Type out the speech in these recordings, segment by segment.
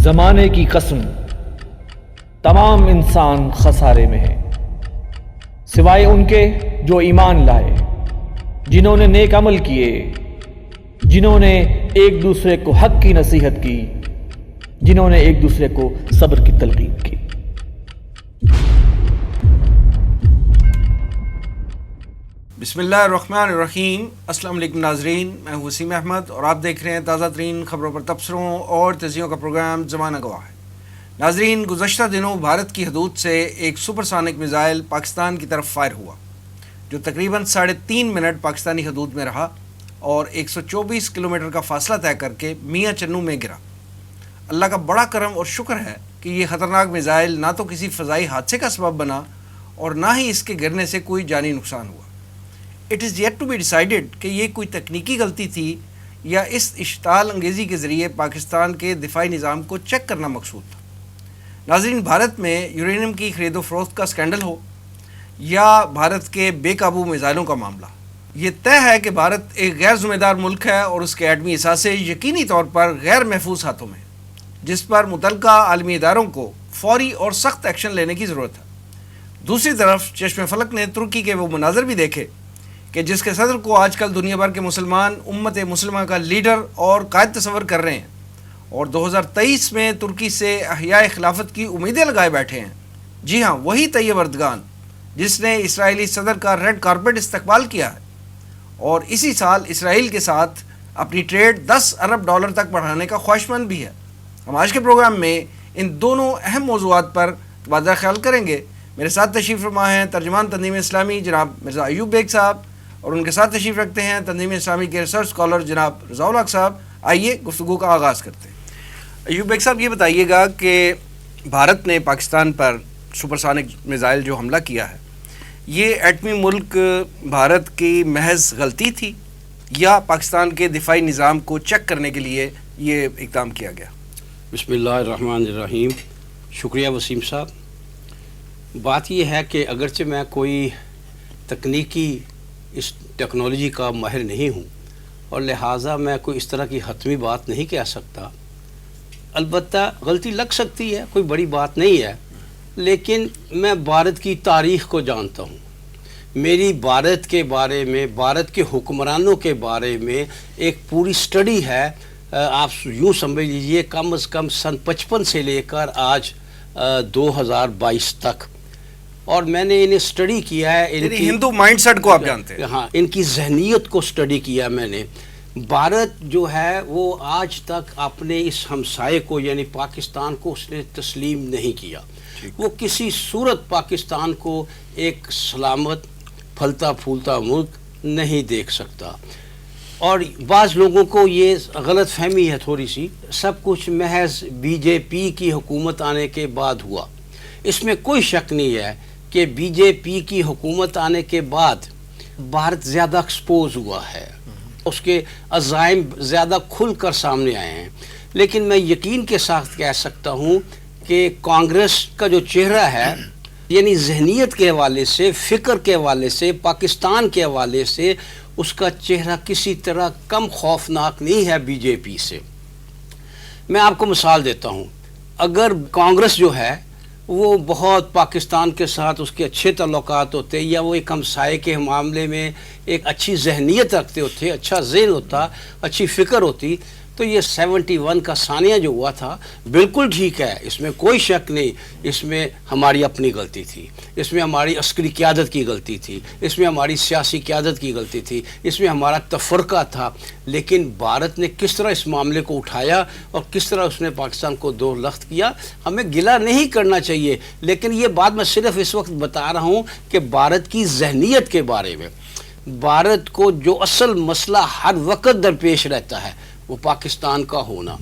زمانے کی قسم تمام انسان خسارے میں ہے، سوائے ان کے جو ایمان لائے، جنہوں نے نیک عمل کیے، جنہوں نے ایک دوسرے کو حق کی نصیحت کی، جنہوں نے ایک دوسرے کو صبر کی تلقین کی۔ بسم اللہ الرحمن الرحیم۔ السلام علیکم ناظرین، میں ہوں وسیم احمد اور آپ دیکھ رہے ہیں تازہ ترین خبروں پر تبصروں اور تجزیوں کا پروگرام زمانہ گواہ ہے۔ ناظرین، گزشتہ دنوں بھارت کی حدود سے ایک سپر سونک میزائل پاکستان کی طرف فائر ہوا، جو تقریباً 3.5 منٹ پاکستانی حدود میں رہا اور 124 کلومیٹر کا فاصلہ طے کر کے میاں چنو میں گرا۔ اللہ کا بڑا کرم اور شکر ہے کہ یہ خطرناک میزائل نہ تو کسی فضائی حادثے کا سبب بنا اور نہ ہی اس کے گرنے سے کوئی جانی نقصان ہوا۔ It is yet to be decided کہ یہ کوئی تکنیکی غلطی تھی یا اس اشتعال انگیزی کے ذریعے پاکستان کے دفاعی نظام کو چیک کرنا مقصود تھا۔ ناظرین، بھارت میں یورینیم کی خرید و فروخت کا سکینڈل ہو یا بھارت کے بے قابو میزائلوں کا معاملہ، یہ طے ہے کہ بھارت ایک غیر ذمہ دار ملک ہے اور اس کے ایٹمی اثاثے یقینی طور پر غیر محفوظ ہاتھوں میں، جس پر متعلقہ عالمی اداروں کو فوری اور سخت ایکشن لینے کی ضرورت ہے۔ دوسری طرف چشم فلک نے ترکی کے وہ مناظر بھی دیکھے کہ جس کے صدر کو آج کل دنیا بھر کے مسلمان امت مسلمہ کا لیڈر اور قائد تصور کر رہے ہیں اور 2023 میں ترکی سے احیاء خلافت کی امیدیں لگائے بیٹھے ہیں۔ جی ہاں، وہی طیب اردگان جس نے اسرائیلی صدر کا ریڈ کارپیٹ استقبال کیا ہے اور اسی سال اسرائیل کے ساتھ اپنی ٹریڈ 10 ارب ڈالر تک بڑھانے کا خواہشمند بھی ہے۔ ہم آج کے پروگرام میں ان دونوں اہم موضوعات پر تبادلہ خیال کریں گے۔ میرے ساتھ تشریف فرما ہیں ترجمان تنظیم اسلامی جناب مرزا ایوب بیگ صاحب، اور ان کے ساتھ تشریف رکھتے ہیں تنظیم اسلامی کے ریسرچ اسکالر جناب رضا الحق صاحب۔ آئیے گفتگو کا آغاز کرتے ہیں۔ ایوب بیگ صاحب، یہ بتائیے گا کہ بھارت نے پاکستان پر سپر سونک میزائل جو حملہ کیا ہے، یہ ایٹمی ملک بھارت کی محض غلطی تھی یا پاکستان کے دفاعی نظام کو چیک کرنے کے لیے یہ اقدام کیا گیا؟ بسم اللہ الرحمن الرحیم۔ شکریہ وسیم صاحب۔ بات یہ ہے کہ اگرچہ میں کوئی تکنیکی اس ٹیکنالوجی کا ماہر نہیں ہوں اور لہٰذا میں کوئی اس طرح کی حتمی بات نہیں کہہ سکتا، البتہ غلطی لگ سکتی ہے، کوئی بڑی بات نہیں ہے، لیکن میں بھارت کی تاریخ کو جانتا ہوں۔ میری بھارت کے بارے میں، بھارت کے حکمرانوں کے بارے میں ایک پوری سٹڈی ہے، آپ یوں سمجھ لیجئے کم از کم سن 55 سے لے کر آج 2022 تک، اور میں نے انہیں سٹڈی کیا ہے۔ ان کی ہندو مائنڈ سیٹ کو آپ جانتے ہیں؟ ہاں، ان کی ذہنیت کو سٹڈی کیا میں نے۔ بھارت جو ہے وہ آج تک اپنے اس ہمسائے کو یعنی پاکستان کو اس نے تسلیم نہیں کیا۔ وہ کسی صورت پاکستان کو ایک سلامت پھلتا پھولتا ملک نہیں دیکھ سکتا، اور بعض لوگوں کو یہ غلط فہمی ہے تھوڑی سی، سب کچھ محض بی جے پی کی حکومت آنے کے بعد ہوا۔ اس میں کوئی شک نہیں ہے کہ بی جے پی کی حکومت آنے کے بعد بھارت زیادہ ایکسپوز ہوا ہے، اس کے عزائم زیادہ کھل کر سامنے آئے ہیں، لیکن میں یقین کے ساتھ کہہ سکتا ہوں کہ کانگریس کا جو چہرہ ہے، یعنی ذہنیت کے حوالے سے، فکر کے حوالے سے، پاکستان کے حوالے سے، اس کا چہرہ کسی طرح کم خوفناک نہیں ہے بی جے پی سے۔ میں آپ کو مثال دیتا ہوں، اگر کانگریس جو ہے وہ بہت پاکستان کے ساتھ اس کے اچھے تعلقات ہوتے یا وہ ایک ہمسائے کے معاملے میں ایک اچھی ذہنیت رکھتے ہوتے، اچھا ذہن ہوتا، اچھی فکر ہوتی، تو یہ 71 کا ثانیہ جو ہوا تھا بالکل ٹھیک ہے، اس میں کوئی شک نہیں۔ اس میں ہماری اپنی غلطی تھی، اس میں ہماری عسکری قیادت کی غلطی تھی، اس میں ہماری سیاسی قیادت کی غلطی تھی، اس میں ہمارا تفرقہ تھا، لیکن بھارت نے کس طرح اس معاملے کو اٹھایا اور کس طرح اس نے پاکستان کو دو لخت کیا، ہمیں گلہ نہیں کرنا چاہیے۔ لیکن یہ بات میں صرف اس وقت بتا رہا ہوں کہ بھارت کی ذہنیت کے بارے میں، بھارت کو جو اصل مسئلہ ہر وقت درپیش رہتا ہے وہ پاکستان کا ہونا،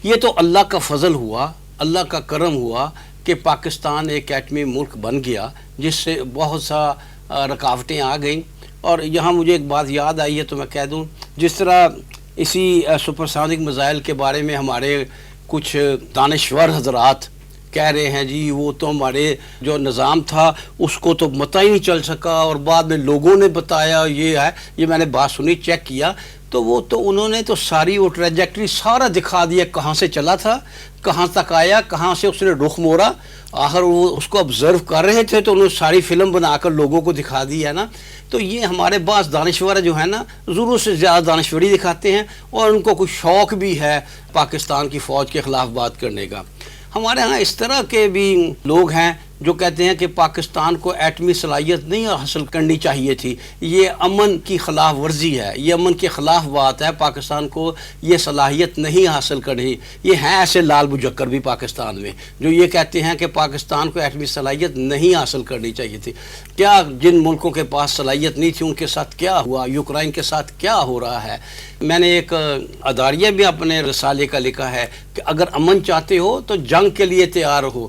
یہ تو اللہ کا فضل ہوا، اللہ کا کرم ہوا کہ پاکستان ایک ایٹمی ملک بن گیا، جس سے بہت سا رکاوٹیں آ گئیں۔ اور یہاں مجھے ایک بات یاد آئی ہے تو میں کہہ دوں، جس طرح اسی سپر سونک میزائل کے بارے میں ہمارے کچھ دانشور حضرات کہہ رہے ہیں جی وہ تو ہمارے جو نظام تھا اس کو تو پتہ ہی نہیں چل سکا اور بعد میں لوگوں نے بتایا یہ ہے. یہ میں نے بات سنی, چیک کیا تو وہ تو انہوں نے تو ساری وہ ٹریجیکٹری سارا دکھا دیا, کہاں سے چلا تھا, کہاں تک آیا, کہاں سے اس نے رخ موڑا. آخر وہ اس کو آبزرو کر رہے تھے تو انہوں نے ساری فلم بنا کر لوگوں کو دکھا دی ہے نا. تو یہ ہمارے بعض دانشور جو ہے نا ضرور سے زیادہ دانشوری دکھاتے ہیں اور ان کو کوئی شوق بھی ہے پاکستان کی فوج کے خلاف بات کرنے کا. ہمارے ہاں اس طرح کے بھی لوگ ہیں جو کہتے ہیں کہ پاکستان کو ایٹمی صلاحیت نہیں حاصل کرنی چاہیے تھی, یہ امن کی خلاف ورزی ہے, یہ امن کے خلاف بات ہے, پاکستان کو یہ صلاحیت نہیں حاصل کرنی. یہ ہیں ایسے لال بجکر بھی پاکستان میں جو یہ کہتے ہیں کہ پاکستان کو ایٹمی صلاحیت نہیں حاصل کرنی چاہیے تھی. کیا جن ملکوں کے پاس صلاحیت نہیں تھی ان کے ساتھ کیا ہوا, یوکرائن کے ساتھ کیا ہو رہا ہے. میں نے ایک اداریہ بھی اپنے رسالے کا لکھا ہے کہ اگر امن چاہتے ہو تو جنگ کے لیے تیار ہو.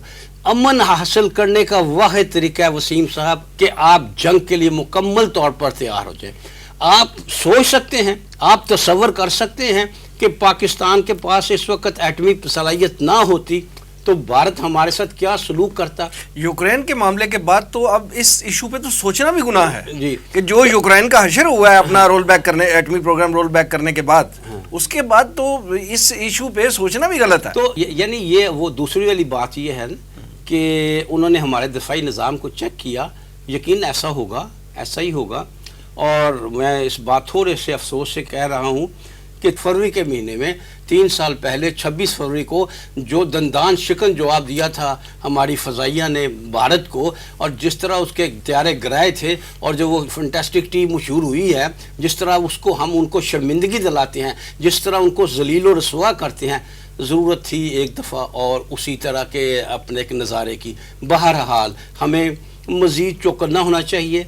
امن حاصل کرنے کا واحد طریقہ ہے وسیم صاحب کہ آپ جنگ کے لیے مکمل طور پر تیار ہو جائیں. آپ سوچ سکتے ہیں, آپ تصور کر سکتے ہیں کہ پاکستان کے پاس اس وقت ایٹمی صلاحیت نہ ہوتی تو بھارت ہمارے ساتھ کیا سلوک کرتا. یوکرین کے معاملے کے بعد تو اب اس ایشو پہ تو سوچنا بھی گناہ ہے جی کہ جو یوکرین کا حشر ہوا ہے اپنا رول بیک کرنے, ایٹمی پروگرام رول بیک کرنے کے بعد, اس کے بعد تو اس ایشو پہ سوچنا بھی غلط ہے. تو یعنی یہ وہ دوسری والی بات یہ ہے کہ انہوں نے ہمارے دفاعی نظام کو چیک کیا, یقین ایسا ہوگا, ایسا ہی ہوگا. اور میں اس بات تھوڑے سے افسوس سے کہہ رہا ہوں کہ فروری کے مہینے میں 3 سال پہلے 26 فروری کو جو دندان شکن جواب دیا تھا ہماری فضائیہ نے بھارت کو, اور جس طرح اس کے طیارے گرائے تھے اور جو وہ فنٹاسٹک ٹیم مشہور ہوئی ہے, جس طرح اس کو ہم ان کو شرمندگی دلاتے ہیں, جس طرح ان کو ذلیل و رسوا کرتے ہیں, ضرورت تھی ایک دفعہ اور اسی طرح کے اپنے ایک نظارے کی. بہرحال ہمیں مزید چوکنا ہونا چاہیے,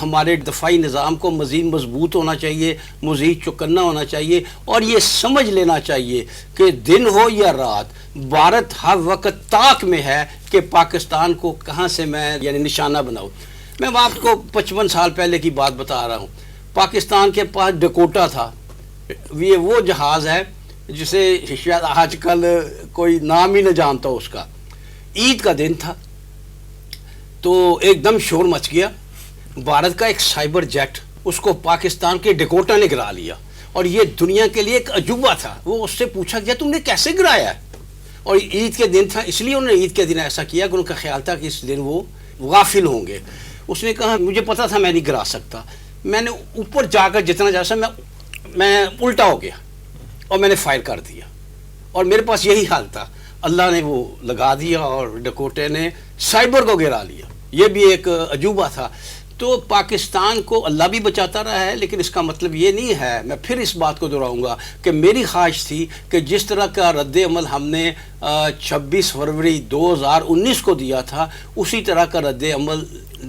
ہمارے دفاعی نظام کو مزید مضبوط ہونا چاہیے, مزید چوکنا ہونا چاہیے, اور یہ سمجھ لینا چاہیے کہ دن ہو یا رات بھارت ہر وقت طاق میں ہے کہ پاکستان کو کہاں سے میں یعنی نشانہ بناؤں. میں آپ کو 55 سال پہلے کی بات بتا رہا ہوں. پاکستان کے پاس ڈکوٹا تھا, یہ وہ جہاز ہے جسے شاید آج کل کوئی نام ہی نہ جانتا اس کا. عید کا دن تھا تو ایک دم شور مچ گیا, بھارت کا ایک سائبر جیٹ اس کو پاکستان کے ڈکوٹا نے گرا لیا, اور یہ دنیا کے لیے ایک عجوبہ تھا. وہ اس سے پوچھا گیا تم نے کیسے گرایا ہے, اور عید کے دن تھا اس لیے انہوں نے عید کے دن ایسا کیا کہ ان کا خیال تھا کہ اس دن وہ غافل ہوں گے. اس نے کہا مجھے پتا تھا میں نہیں گرا سکتا, میں نے اوپر جا کر جتنا جا سکتا میں الٹا ہو گیا اور میں نے فائر کر دیا, اور میرے پاس یہی حال تھا. اللہ نے وہ لگا دیا اور ڈکوٹے نے سائبر کو گرا لیا. یہ بھی ایک عجوبہ تھا. تو پاکستان کو اللہ بھی بچاتا رہا ہے, لیکن اس کا مطلب یہ نہیں ہے, میں پھر اس بات کو دہراؤں گا کہ میری خواہش تھی کہ جس طرح کا رد عمل ہم نے 26 فروری 2019 کو دیا تھا اسی طرح کا رد عمل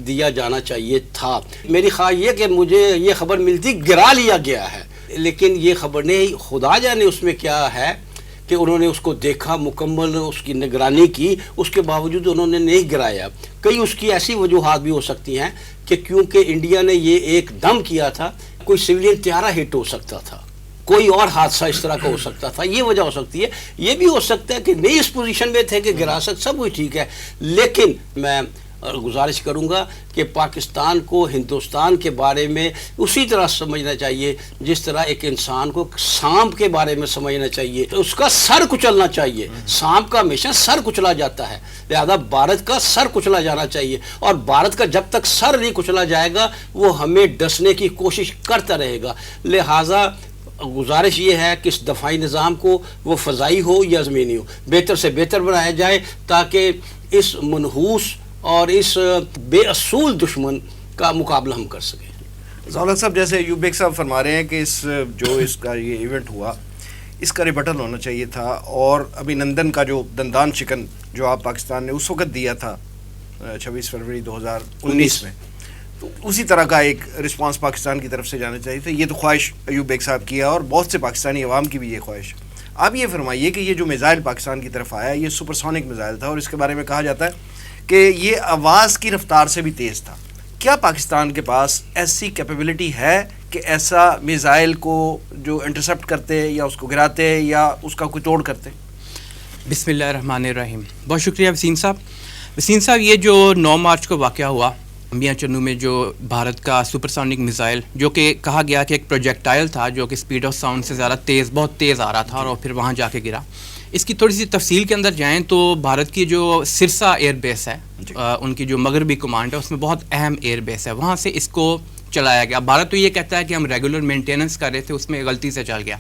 دیا جانا چاہیے تھا. میری خواہش یہ کہ مجھے یہ خبر ملتی گرا لیا گیا ہے, لیکن یہ خبر نہیں, خدا جانے اس میں کیا ہے کہ انہوں نے اس کو دیکھا, مکمل اس کی نگرانی کی, اس کے باوجود انہوں نے نہیں گرایا. کئی اس کی ایسی وجوہات بھی ہو سکتی ہیں کہ کیونکہ انڈیا نے یہ ایک دم کیا تھا, کوئی سویلین طیارہ ہٹ ہو سکتا تھا, کوئی اور حادثہ اس طرح کا ہو سکتا تھا, یہ وجہ ہو سکتی ہے. یہ بھی ہو سکتا ہے کہ نہیں اس پوزیشن میں تھے کہ گرا سکتے, سب کچھ ٹھیک ہے. لیکن میں گزارش کروں گا کہ پاکستان کو ہندوستان کے بارے میں اسی طرح سمجھنا چاہیے جس طرح ایک انسان کو سانپ کے بارے میں سمجھنا چاہیے, اس کا سر کچلنا چاہیے. سانپ کا ہمیشہ سر کچلا جاتا ہے, لہذا بھارت کا سر کچلا جانا چاہیے, اور بھارت کا جب تک سر نہیں کچلا جائے گا وہ ہمیں ڈسنے کی کوشش کرتا رہے گا. لہذا گزارش یہ ہے کہ اس دفاعی نظام کو وہ فضائی ہو یا زمینی ہو بہتر سے بہتر بنایا جائے تاکہ اس منحوس اور اس بے اصول دشمن کا مقابلہ ہم کر سکیں. ضیاء صاحب, جیسے ایوب بیگ صاحب فرما رہے ہیں کہ اس کا یہ ایونٹ ہوا اس کا ریبٹل ہونا چاہیے تھا, اور ابھی نندن کا جو دندان شکن جو آپ پاکستان نے اس وقت دیا تھا 26 فروری 2019 میں, تو اسی طرح کا ایک رسپانس پاکستان کی طرف سے جانا چاہیے تھا. یہ تو خواہش ایوب بیگ صاحب کی ہے اور بہت سے پاکستانی عوام کی بھی یہ خواہش. آپ یہ فرمائیے کہ یہ جو میزائل پاکستان کی طرف آیا یہ سپر سونک میزائل تھا, اور اس کے بارے میں کہا جاتا ہے کہ یہ آواز کی رفتار سے بھی تیز تھا. کیا پاکستان کے پاس ایسی کیپیبلٹی ہے کہ ایسا میزائل کو جو انٹرسپٹ کرتے یا اس کو گراتے یا اس کا کوئی توڑ کرتے؟ بسم اللہ الرحمن الرحیم. بہت شکریہ وسیم صاحب. وسیم صاحب, یہ جو 9 مارچ کو واقعہ ہوا میاں چنو میں, جو بھارت کا سپر سونک میزائل, جو کہ کہا گیا کہ ایک پروجیکٹائل تھا جو کہ اسپیڈ آف ساؤنڈ سے زیادہ تیز, بہت تیز آ رہا تھا اور پھر وہاں جا کے گرا. اس کی تھوڑی سی تفصیل کے اندر جائیں تو بھارت کی جو سرسا ایئر بیس ہے, ان کی جو مغربی کمانڈ ہے, اس میں بہت اہم ایئر بیس ہے, وہاں سے اس کو چلایا گیا. بھارت تو یہ کہتا ہے کہ ہم ریگولر مینٹیننس کر رہے تھے, اس میں غلطی سے چل گیا.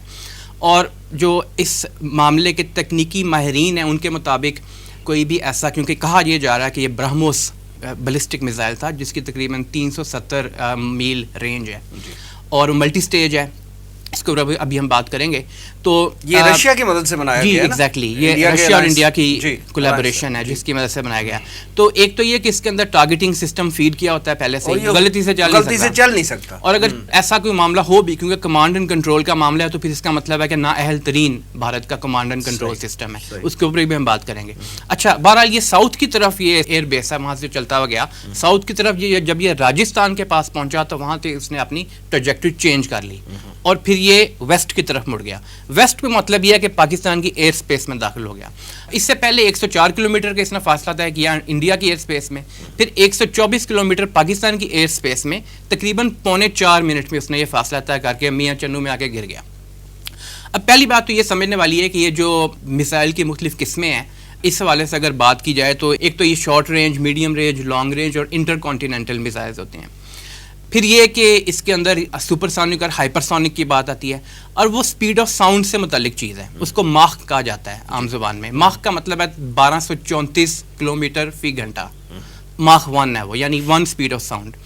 اور جو اس معاملے کے تکنیکی ماہرین ہیں ان کے مطابق کوئی بھی ایسا, کیونکہ کہا یہ جا رہا ہے کہ یہ برہموس بیلسٹک میزائل تھا جس کی تقریباً 370 میل رینج ہے اور ملٹی سٹیج ہے, اس کو ابھی ہم بات کریں گے. تو یہ رشیا کی مدد سے بنایا گیا ہے. جی ایگزیکٹلی, یہ رشیا اور انڈیا کی کولیبوریشن ہے جس کی مدد سے بنایا گیا. تو ایک تو یہ کہ اس کے اندر ٹارگیٹنگ سسٹم فیڈ کیا ہوتا ہے پہلے سے, غلطی سے چل نہیں سکتا. اور اگر ایسا کوئی معاملہ ہو بھی, کیونکہ کمانڈ اینڈ کنٹرول کا معاملہ ہے, تو پھر اس کا مطلب ہے کہ نااہل ترین بھارت کا کمانڈ اینڈ کنٹرول سسٹم ہے, اس کے اوپر بھی ہم بات کریں گے. اچھا, بہرحال یہ ساؤتھ کی طرف یہ ایئر بیس ہے, وہاں سے چلتا ہوا گیا ساؤتھ کی طرف. یہ جب یہ راجستھان کے پاس پہنچا تو وہاں سے اس نے اپنی ٹریجیکٹری چینج کر لی اور پھر یہ ویسٹ کی طرف مڑ گیا. ویسٹ میں مطلب یہ ہے کہ پاکستان کی ایئر سپیس میں داخل ہو گیا. اس سے پہلے 104 کلومیٹر کا اس نے فاصلہ طے کیا انڈیا کی ایئر سپیس میں, پھر 124 کلومیٹر پاکستان کی ایئر سپیس میں. تقریباً 3.25 منٹ میں اس نے یہ فاصلہ طے کر کے میاں چنو میں آ کے گر گیا. اب پہلی بات تو یہ سمجھنے والی ہے کہ یہ جو میزائل کی مختلف قسمیں ہیں, اس حوالے سے اگر بات کی جائے تو ایک تو یہ short range, medium range, long range اور انٹر کانٹیننٹل میزائلز ہوتے ہیں. پھر یہ کہ اس کے اندر سپر سونک اور ہائپر سونک کی بات آتی ہے, اور وہ سپیڈ آف ساؤنڈ سے متعلق چیز ہے, اس کو ماخ کہا جاتا ہے عام زبان میں. ماخ کا مطلب ہے 1234 کلومیٹر فی گھنٹہ, ماخ 1 ہے وہ, یعنی 1 سپیڈ آف ساؤنڈ.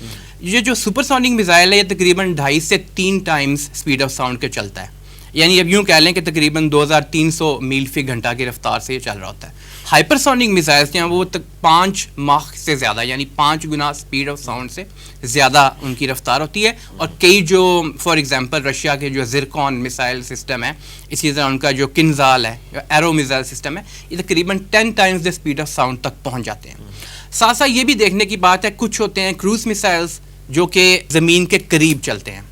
یہ جو سپر سونک میزائل ہے یہ تقریباً 2.5 سے 3 ٹائمز سپیڈ آف ساؤنڈ کے چلتا ہے, یعنی اب یوں کہہ لیں کہ تقریباً 2300 میل فی گھنٹہ کی رفتار سے یہ چل رہا ہوتا ہے. ہائپر سونک میزائلز جو ہیں وہ 5 ماخ سے زیادہ, یعنی 5 گنا سپیڈ آف ساؤنڈ سے زیادہ ان کی رفتار ہوتی ہے. اور کئی جو فار ایگزامپل رشیا کے جو زرکون میزائل سسٹم ہے, اسی طرح ان کا جو کنزال ہے, ایرو میزائل سسٹم ہے, یہ تقریباً 10 times the speed of sound تک پہنچ جاتے ہیں. ساتھ ساتھ یہ بھی دیکھنے کی بات ہے, کچھ ہوتے ہیں کروز میزائلز جو کہ زمین کے قریب چلتے ہیں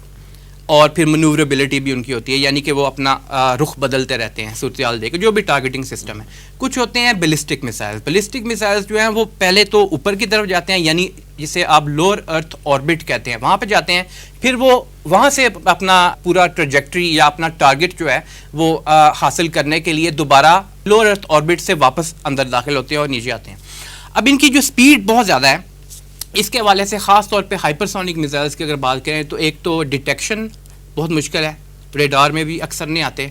اور پھر منوربلٹی بھی ان کی ہوتی ہے, یعنی کہ وہ اپنا رخ بدلتے رہتے ہیں صورتحال دیکھ کے, جو بھی ٹارگیٹنگ سسٹم ہے. کچھ ہوتے ہیں بیلسٹک میزائلز. بیلسٹک میزائلز جو ہیں وہ پہلے تو اوپر کی طرف جاتے ہیں, یعنی جسے آپ لوور ارتھ آربٹ کہتے ہیں, وہاں پہ جاتے ہیں, پھر وہ وہاں سے اپنا پورا ٹریجیکٹری یا اپنا ٹارگٹ جو ہے وہ حاصل کرنے کے لیے دوبارہ لوور ارتھ آربٹ سے واپس اندر داخل ہوتے ہیں اور نیچے آتے ہیں. اب ان کی جو سپیڈ بہت زیادہ ہے, اس کے حوالے سے خاص طور پہ ہائپر سونک میزائلز کی اگر بات کریں تو ایک تو ڈیٹیکشن بہت مشکل ہے, ریڈار میں بھی اکثر نہیں آتے,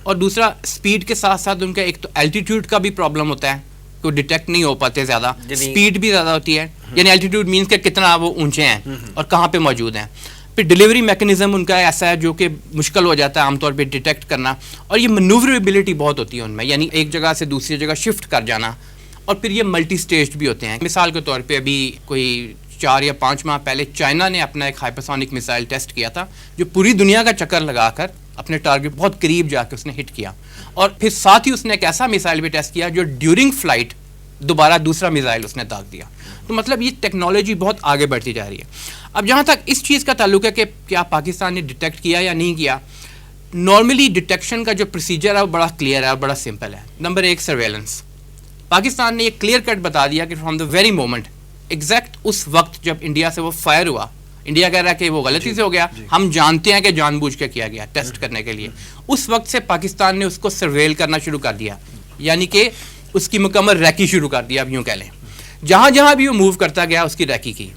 اور دوسرا سپیڈ کے ساتھ ساتھ ان کا ایک تو الٹیٹیوڈ کا بھی پرابلم ہوتا ہے, کوئی ڈیٹیکٹ نہیں ہو پاتے زیادہ, سپیڈ بھی زیادہ ہوتی ہے, یعنی الٹیٹیوڈ مینس کہ کتنا وہ اونچے ہیں اور کہاں پہ موجود ہیں. پھر ڈیلیوری میکینزم ان کا ایسا ہے جو کہ مشکل ہو جاتا ہے عام طور پہ ڈیٹیکٹ کرنا, اور یہ منووربلٹی بہت ہوتی ہے ان میں, یعنی ایک جگہ سے دوسری جگہ شفٹ کر جانا. اور پھر یہ ملٹی سٹیجڈ بھی ہوتے ہیں. مثال کے طور پہ ابھی کوئی 4 یا 5 ماہ پہلے چائنا نے اپنا ایک ہائپرسونک میزائل ٹیسٹ کیا تھا, جو پوری دنیا کا چکر لگا کر اپنے ٹارگٹ بہت قریب جا کے اس نے ہٹ کیا. اور پھر ساتھ ہی اس نے ایک ایسا میزائل بھی ٹیسٹ کیا جو ڈیورنگ فلائٹ دوبارہ دوسرا میزائل اس نے داغ دیا. تو مطلب یہ ٹیکنالوجی بہت آگے بڑھتی جا رہی ہے. اب جہاں تک اس چیز کا تعلق ہے کہ کیا پاکستان نے ڈیٹیکٹ کیا یا نہیں کیا, نارملی ڈیٹیکشن کا جو پروسیجر ہے وہ بڑا کلیئر ہے اور بڑا سمپل ہے. Number 1 surveillance. پاکستان نے یہ کلیئر کٹ بتا دیا کہ from the very moment, exact اس وقت جب انڈیا سے وہ فائر ہوا, انڈیا کہہ رہا ہے کہ وہ غلطی سے ہو گیا, ہم جانتے ہیں کہ جان بوجھ کے کیا گیا ٹیسٹ کرنے کے لیے, اس وقت سے پاکستان نے اس کو سرویل کرنا شروع کر دیا, یعنی کہ اس کی مکمل ریکی شروع کر دیا. اب یوں کہہ لیں جہاں جہاں بھی وہ موو کرتا گیا اس کی ریکی کی.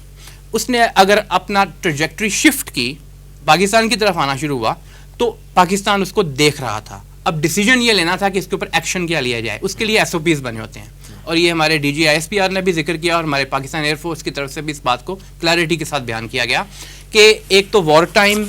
اس نے اگر اپنا ٹریجیکٹری شفٹ کی, پاکستان کی طرف آنا شروع ہوا, تو پاکستان اس کو دیکھ رہا تھا. اب ڈیسیجن یہ لینا تھا کہ اس کے اوپر ایکشن کیا لیا جائے. اس کے لیے SOPs بنے ہوتے ہیں, اور یہ ہمارے DG ISPR نے بھی ذکر کیا, اور ہمارے پاکستان ایئر فورس کی طرف سے بھی اس بات کو کلیئرٹی کے ساتھ بیان کیا گیا کہ ایک تو وار ٹائم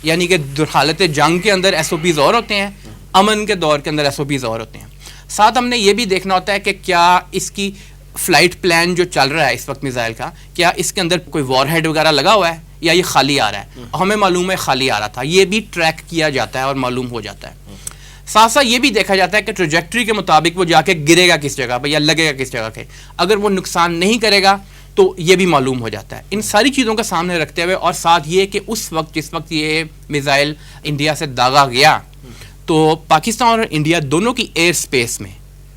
یعنی کہ حالت جنگ کے اندر SOPs اور ہوتے ہیں, امن کے دور کے اندر SOPs اور ہوتے ہیں. ساتھ ہم نے یہ بھی دیکھنا ہوتا ہے کہ کیا اس کی فلائٹ پلان جو چل رہا ہے اس وقت میزائل کا, کیا اس کے اندر کوئی وار ہیڈ وغیرہ لگا ہوا ہے یا یہ خالی آ رہا ہے. ہمیں معلوم ہے خالی آ رہا تھا, یہ بھی ٹریک کیا جاتا ہے اور معلوم ہو جاتا ہے. ساتھ ساتھ یہ بھی دیکھا جاتا ہے کہ ٹریجیکٹری کے مطابق وہ جا کے گرے گا کس جگہ پہ یا لگے گا کس جگہ کے. اگر وہ نقصان نہیں کرے گا تو یہ بھی معلوم ہو جاتا ہے. ان ساری چیزوں کا سامنے رکھتے ہوئے, اور ساتھ یہ کہ اس وقت جس وقت یہ میزائل انڈیا سے داغا گیا تو پاکستان اور انڈیا دونوں کی ایئر سپیس میں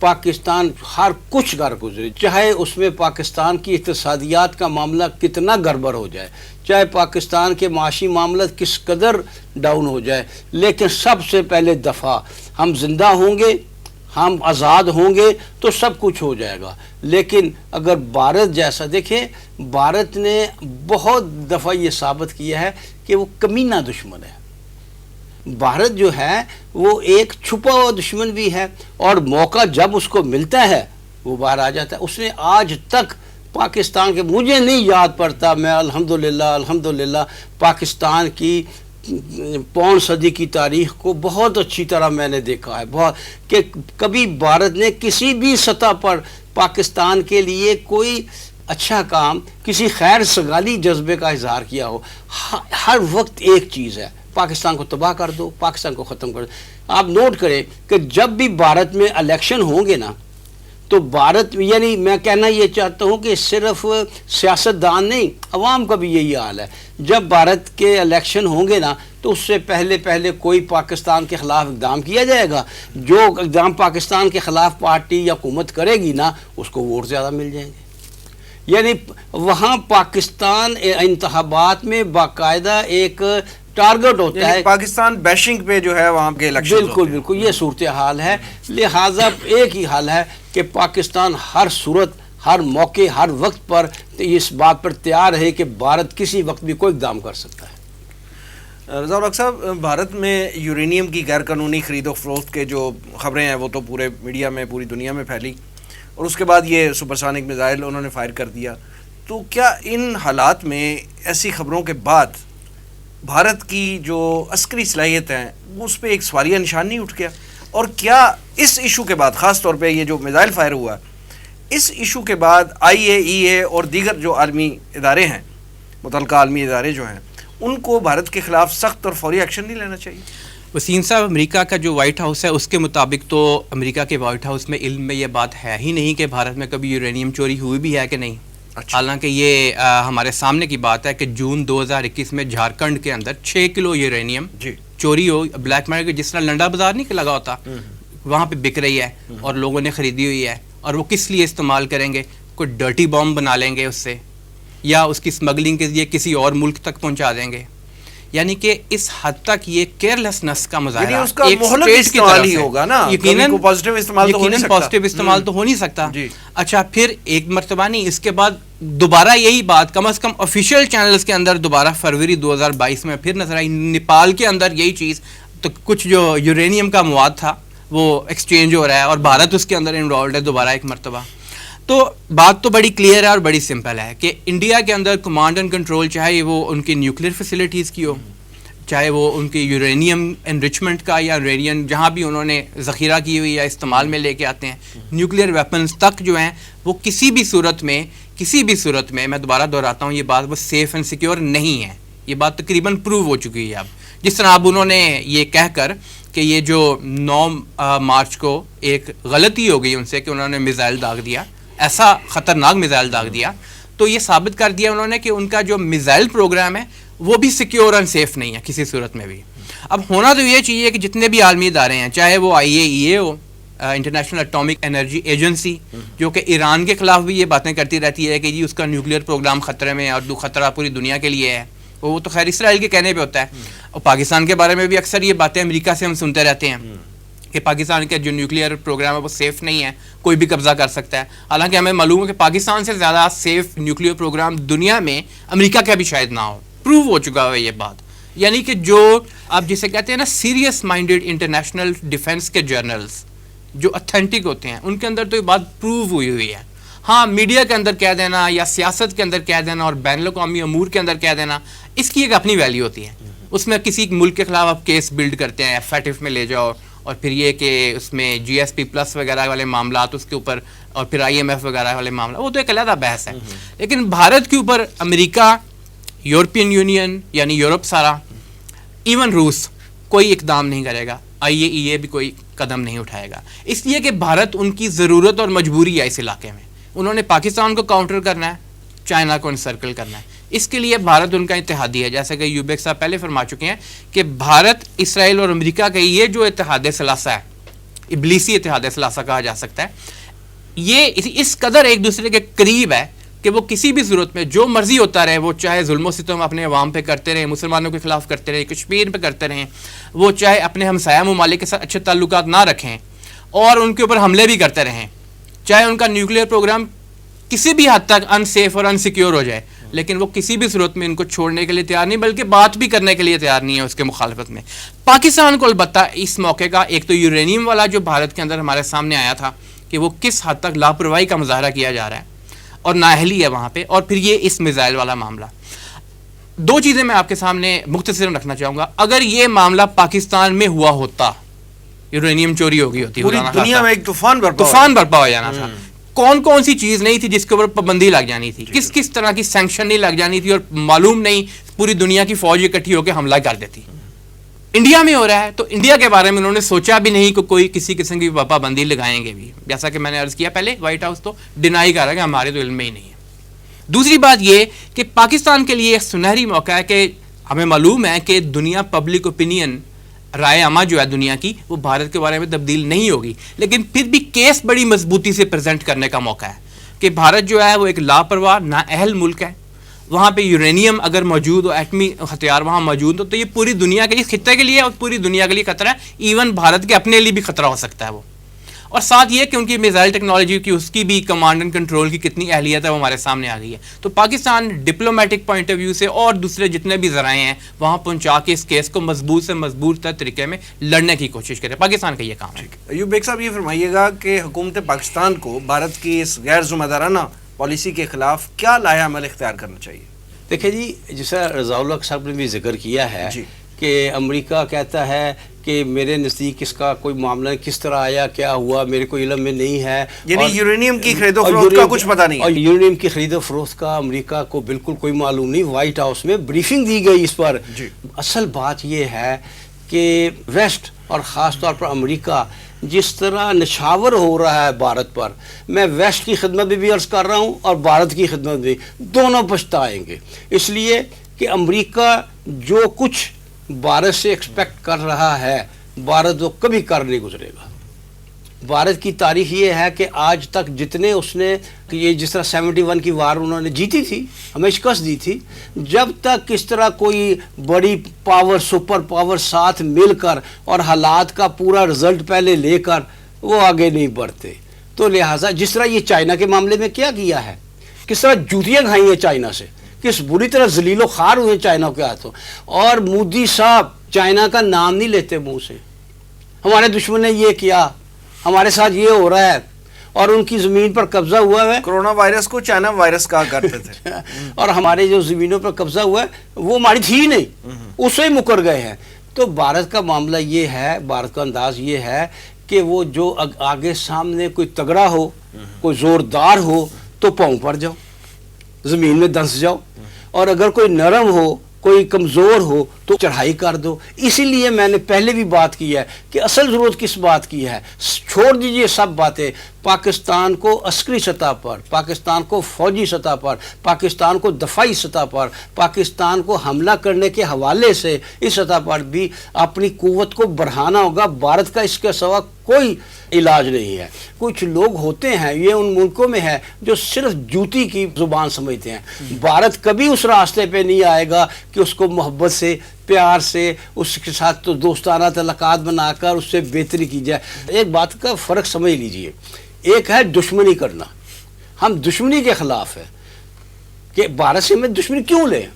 پاکستان ہر کچھ کر گزرے، چاہے اس میں پاکستان کی اقتصادیات کا معاملہ کتنا گڑبڑ ہو جائے، چاہے پاکستان کے معاشی معاملات کس قدر ڈاؤن ہو جائے، لیکن سب سے پہلے دفعہ ہم زندہ ہوں گے، ہم آزاد ہوں گے تو سب کچھ ہو جائے گا۔ لیکن اگر بھارت جیسا، دیکھیں بھارت نے بہت دفعہ یہ ثابت کیا ہے کہ وہ کمینہ دشمن ہے۔ بھارت جو ہے وہ ایک چھپا ہوا دشمن بھی ہے، اور موقع جب اس کو ملتا ہے وہ باہر آ جاتا ہے۔ اس نے آج تک پاکستان کے، مجھے نہیں یاد پڑتا، میں الحمدللہ پاکستان کی پون صدی کی تاریخ کو بہت اچھی طرح میں نے دیکھا ہے، بہت، کہ کبھی بھارت نے کسی بھی سطح پر پاکستان کے لیے کوئی اچھا کام، کسی خیر سگالی جذبے کا اظہار کیا ہو۔ ہر وقت ایک چیز ہے، پاکستان کو تباہ کر دو، پاکستان کو ختم کر دو۔ آپ نوٹ کریں کہ جب بھی بھارت میں الیکشن ہوں گے نا، تو بھارت، یعنی میں کہنا یہ چاہتا ہوں کہ صرف سیاستدان نہیں، عوام کا بھی یہی حال ہے۔ جب بھارت کے الیکشن ہوں گے نا تو اس سے پہلے کوئی پاکستان کے خلاف اقدام کیا جائے گا، جو اقدام پاکستان کے خلاف پارٹی یا حکومت کرے گی نا اس کو ووٹ زیادہ مل جائیں گے۔ یعنی وہاں پاکستان انتخابات میں باقاعدہ ایک ٹارگٹ ہوتا ہے، پاکستان بیشنگ پہ جو ہے وہاں کے الیکشن۔ بالکل یہ صورتحال ہے۔ لہٰذا ایک ہی حال ہے کہ پاکستان ہر صورت، ہر موقع، ہر وقت پر اس بات پر تیار ہے کہ بھارت کسی وقت بھی کوئی اقدام کر سکتا ہے۔ رضا الحق صاحب، بھارت میں یورینیم کی غیر قانونی خرید و فروخت کے جو خبریں ہیں وہ تو پورے میڈیا میں، پوری دنیا میں پھیلی، اور اس کے بعد یہ سپرسونک میزائل انہوں نے فائر کر دیا۔ تو کیا ان حالات میں، ایسی خبروں کے بعد، بھارت کی جو عسکری صلاحیت ہیں اس پہ ایک سوالیہ نشان نہیں اٹھ گیا؟ اور کیا اس ایشو کے بعد، خاص طور پہ یہ جو میزائل فائر ہوا، اس ایشو کے بعد IAEA اور دیگر جو عالمی ادارے ہیں، متعلقہ عالمی ادارے جو ہیں، ان کو بھارت کے خلاف سخت اور فوری ایکشن نہیں لینا چاہیے؟ وسیم صاحب، امریکہ کا جو وائٹ ہاؤس ہے اس کے مطابق تو امریکہ کے وائٹ ہاؤس میں علم میں یہ بات ہے ہی نہیں کہ بھارت میں کبھی یورینیم چوری ہوئی بھی ہے کہ نہیں۔ حالانکہ یہ ہمارے سامنے کی بات ہے کہ جون 2021 میں جھارکھنڈ کے اندر 6 کلو یورینیم چوری ہو، بلیک مارکیٹ، جس طرح لنڈا بازار نہیں لگا ہوتا، وہاں پہ بک رہی ہے اور لوگوں نے خریدی ہوئی ہے، اور وہ کس لیے استعمال کریں گے؟ کوئی ڈرٹی بام بنا لیں گے اس سے، یا اس کی اسمگلنگ کے لیے کسی اور ملک تک پہنچا دیں گے۔ یعنی کہ اس حد تک یہ کیئرلیسنس کا مظاہرہ ایک اسٹیٹ کی طرف سے، یقیناً پازیٹیو استعمال تو ہو نہیں سکتا۔ اچھا، پھر ایک مرتبہ نہیں، اس کے بعد دوبارہ یہی بات کم از کم آفیشیل چینلز کے اندر دوبارہ فروری 2022 میں پھر نظر آئی، نیپال کے اندر یہی چیز، تو کچھ جو یورینیم کا مواد تھا وہ ایکسچینج ہو رہا ہے اور بھارت اس کے اندر انوالوڈ ہے دوبارہ ایک مرتبہ۔ تو بات تو بڑی کلیئر ہے اور بڑی سمپل ہے کہ انڈیا کے اندر کمانڈ اینڈ کنٹرول، چاہے وہ ان کی نیوکلیر فیسلٹیز کی ہو، چاہے وہ ان کی یورینیم انرچمنٹ کا، یا یورینیم جہاں بھی انہوں نے ذخیرہ کی ہوئی یا استعمال میں لے کے آتے ہیں، نیوکلیر ویپنز تک جو ہیں، وہ کسی بھی صورت میں میں دوبارہ دہراتا ہوں، یہ بات وہ سیف اینڈ سیکیور نہیں ہے۔ یہ بات تقریباً پروو ہو چکی ہے اب، جس طرح اب انہوں نے یہ کہہ کر کہ یہ جو 9 مارچ کو ایک غلطی ہو گئی ان سے کہ انہوں نے میزائل داغ دیا، ایسا خطرناک میزائل داغ دیا، تو یہ ثابت کر دیا انہوں نے کہ ان کا جو میزائل پروگرام ہے وہ بھی سیکیور اینڈ سیف نہیں ہے کسی صورت میں بھی۔ اب ہونا تو یہ چاہیے کہ جتنے بھی عالمی ادارے ہیں، چاہے وہ IAEA ہو، انٹرنیشنل اٹامک انرجی ایجنسی، جو کہ ایران کے خلاف بھی یہ باتیں کرتی رہتی ہے کہ جی اس کا نیوکلیر پروگرام خطرے میں ہے اور خطرہ پوری دنیا کے لیے ہے، وہ تو خیر اسرائیل کے کہنے پہ ہوتا ہے، اور پاکستان کے بارے میں بھی اکثر یہ باتیں امریکہ سے ہم سنتے رہتے ہیں کہ پاکستان کا جو نیوکلیر پروگرام ہے وہ سیف نہیں ہے، کوئی بھی قبضہ کر سکتا ہے۔ حالانکہ ہمیں معلوم ہے کہ پاکستان سے زیادہ سیف نیوکلیر پروگرام دنیا میں امریکہ کا بھی شاید نہ ہو، پروو ہو چکا ہے یہ بات۔ یعنی کہ جو آپ جسے کہتے ہیں نا سیریس مائنڈیڈ انٹرنیشنل ڈیفنس کے جرنلز جو اتھینٹک ہوتے ہیں، ان کے اندر تو یہ بات پروو ہوئی ہے۔ ہاں، میڈیا کے اندر کہہ دینا یا سیاست کے اندر کہہ دینا اور بین الاقوامی امور کے اندر کہہ دینا، اس کی ایک اپنی ویلیو ہوتی ہے۔ اس میں کسی ملک کے خلاف آپ کیس بلڈ کرتے ہیں، FATF میں لے جاؤ، اور پھر یہ کہ اس میں GSP+ وغیرہ والے معاملات اس کے اوپر، اور پھر IMF وغیرہ والے معاملات، وہ تو ایک علیحدہ بحث ہے۔ لیکن بھارت کے اوپر امریکہ، یورپین یونین یعنی یورپ سارا، ایون روس کوئی اقدام نہیں کرے گا، IAEA بھی کوئی قدم نہیں اٹھائے گا، اس لیے کہ بھارت ان کی ضرورت اور مجبوری ہے اس علاقے میں۔ انہوں نے پاکستان کو کاؤنٹر کرنا ہے، چائنا کو انسرکل کرنا ہے، اس کے لیے بھارت ان کا اتحادی ہے، جیسا کہ یوبیک صاحب پہلے فرما چکے ہیں کہ بھارت، اسرائیل اور امریکہ کا یہ جو اتحاد ثلاثہ ہے، ابلیسی اتحاد ثلاثہ کہا جا سکتا ہے. یہ اس قدر ایک دوسرے کے قریب ہے کہ وہ کسی بھی صورت میں جو مرضی ہوتا رہے, وہ چاہے ظلم و ستم اپنے عوام پہ کرتے رہیں, مسلمانوں کے خلاف کرتے رہیں, کشمیر پہ کرتے رہیں, وہ چاہے اپنے ہمسایہ ممالک کے ساتھ اچھے تعلقات نہ رکھیں اور ان کے اوپر حملے بھی کرتے رہیں, چاہے ان کا نیوکلیئر پروگرام کسی بھی حد تک ان سیف اور ان سیکیور ہو جائے, لیکن وہ کسی بھی صورت میں ان کو چھوڑنے کے لیے تیار نہیں, بلکہ بات بھی کرنے کے لیے تیار نہیں ہے اس کے مخالفت میں. پاکستان کو البتہ اس موقع کا ایک تو یورینیم والا جو بھارت کے اندر ہمارے سامنے آیا تھا کہ وہ کس حد تک لاپرواہی کا مظاہرہ کیا جا رہا ہے اور نااہلی ہے وہاں پہ, اور پھر یہ اس میزائل والا معاملہ. دو چیزیں میں آپ کے سامنے مختصراً رکھنا چاہوں گا. اگر یہ معاملہ پاکستان میں ہوا ہوتا, یورینیم چوری ہو گئی ہوتی, پوری دنیا میں ایک طوفان برپا ہو جانا تھا. کون کون سی چیز نہیں تھی جس کے اوپر پابندی لگ جانی تھی, کس کس طرح کی سینکشن نہیں لگ جانی تھی, اور معلوم نہیں پوری دنیا کی فوج اکٹھی ہو کے حملہ کر دیتی. انڈیا میں ہو رہا ہے تو انڈیا کے بارے میں انہوں نے سوچا بھی نہیں کہ کوئی کسی قسم کی پابندی لگائیں گے بھی. جیسا کہ میں نے عرض کیا پہلے, وائٹ ہاؤس تو ڈینائی کر رہا ہے کہ ہمارے تو علم میں ہی نہیں ہے. دوسری بات یہ کہ پاکستان کے لیے ایک سنہری موقع ہے کہ ہمیں معلوم ہے کہ دنیا پبلک اوپینین, رائے عامہ جو ہے دنیا کی, وہ بھارت کے بارے میں تبدیل نہیں ہوگی, لیکن پھر بھی کیس بڑی مضبوطی سے پریزنٹ کرنے کا موقع ہے کہ بھارت جو ہے وہ ایک لاپرواہ نااہل ملک ہے. وہاں پہ یورینیم اگر موجود ہو, ایٹمی ہتھیار وہاں موجود ہو, تو یہ پوری دنیا کے لیے, خطے کے لیے اور پوری دنیا کے لیے خطرہ ہے. ایون بھارت کے اپنے لیے بھی خطرہ ہو سکتا ہے وہ. اور ساتھ یہ کہ ان کی میزائل ٹیکنالوجی کی, اس کی بھی کمانڈ اینڈ کنٹرول کی کتنی اہلیت ہے وہ ہمارے سامنے آ گئی ہے. تو Pakistan diplomatic point of view سے اور دوسرے جتنے بھی ذرائع ہیں وہاں پہنچا کے اس کیس کو مضبوط سے مضبوط طریقے میں لڑنے کی کوشش کرے. پاکستان کا یہ کام ہے. ایوب بیگ صاحب, یہ فرمائیے گا کہ حکومت پاکستان کو بھارت کی اس غیر ذمہ دارانہ پالیسی کے خلاف کیا لایا عمل اختیار کرنا چاہیے؟ دیکھیں جی, جیسا رضا الحق صاحب نے بھی ذکر کیا ہے کہ امریکہ کہتا ہے کہ میرے نزدیک اس کا کوئی معاملہ کس طرح آیا, کیا ہوا, میرے کو علم میں نہیں ہے. یعنی یورینیم کی خرید و فروخت کا کچھ پتہ نہیں, اور یورینیم کی خرید و فروخت کا امریکہ کو بالکل کوئی معلوم نہیں. وائٹ ہاؤس میں بریفنگ دی گئی اس پر. اصل بات یہ ہے کہ ویسٹ اور خاص طور پر امریکہ جس طرح نشاور ہو رہا ہے بھارت پر, میں ویسٹ کی خدمت میں بھی عرض کر رہا ہوں اور بھارت کی خدمت بھی, دونوں پچھتائیں گے. اس لیے کہ امریکہ جو کچھ بھارت سے ایکسپیکٹ کر رہا ہے, بھارت وہ کبھی کر نہیں گزرے گا. بھارت کی تاریخ یہ ہے کہ آج تک جتنے اس نے, یہ جس طرح 71 کی وار انہوں نے جیتی تھی, ہمیں شکست دی تھی, جب تک اس طرح کوئی بڑی پاور, سپر پاور ساتھ مل کر اور حالات کا پورا رزلٹ پہلے لے کر وہ آگے نہیں بڑھتے. تو لہٰذا جس طرح یہ چائنا کے معاملے میں کیا ہے, کس طرح جوتیاں کھائی ہیں چائنا سے, کس بری طرح ذلیل و خوار ہوئے چائنا کے ہاتھوں, اور مودی صاحب چائنا کا نام نہیں لیتے منہ سے. ہمارے دشمن نے یہ کیا, ہمارے ساتھ یہ ہو رہا ہے, اور ان کی زمین پر قبضہ ہوا ہے. کرونا وائرس کو چائنا وائرس کہا کرتے تھے اور ہمارے جو زمینوں پر قبضہ ہوا ہے وہ ہماری تھی ہی نہیں, اس سے ہی مکر گئے ہیں. تو بھارت کا معاملہ یہ ہے, بھارت کا انداز یہ ہے کہ وہ جو آگے سامنے کوئی تگڑا ہو, کوئی زوردار ہو تو پاؤں پر جاؤ, زمین میں دھنس جاؤ, اور اگر کوئی نرم ہو, کوئی کمزور ہو تو چڑھائی کر دو. اسی لیے میں نے پہلے بھی بات کی ہے کہ اصل ضرورت کس بات کی ہے. چھوڑ دیجئے سب باتیں, پاکستان کو عسکری سطح پر, پاکستان کو فوجی سطح پر, پاکستان کو دفاعی سطح پر, پاکستان کو حملہ کرنے کے حوالے سے اس سطح پر بھی اپنی قوت کو بڑھانا ہوگا. بھارت کا اس کے سوا کوئی علاج نہیں ہے. کچھ لوگ ہوتے ہیں, یہ ان ملکوں میں ہے جو صرف جوتی کی زبان سمجھتے ہیں. بھارت کبھی اس راستے پہ نہیں آئے گا کہ اس کو محبت سے, پیار سے, اس کے ساتھ تو دوستانہ تعلقات بنا کر اس سے بہتری کی جائے. ایک بات کا فرق سمجھ لیجئے, ایک ہے دشمنی کرنا, ہم دشمنی کے خلاف ہیں کہ بھارت سے ہمیں دشمنی کیوں لیں,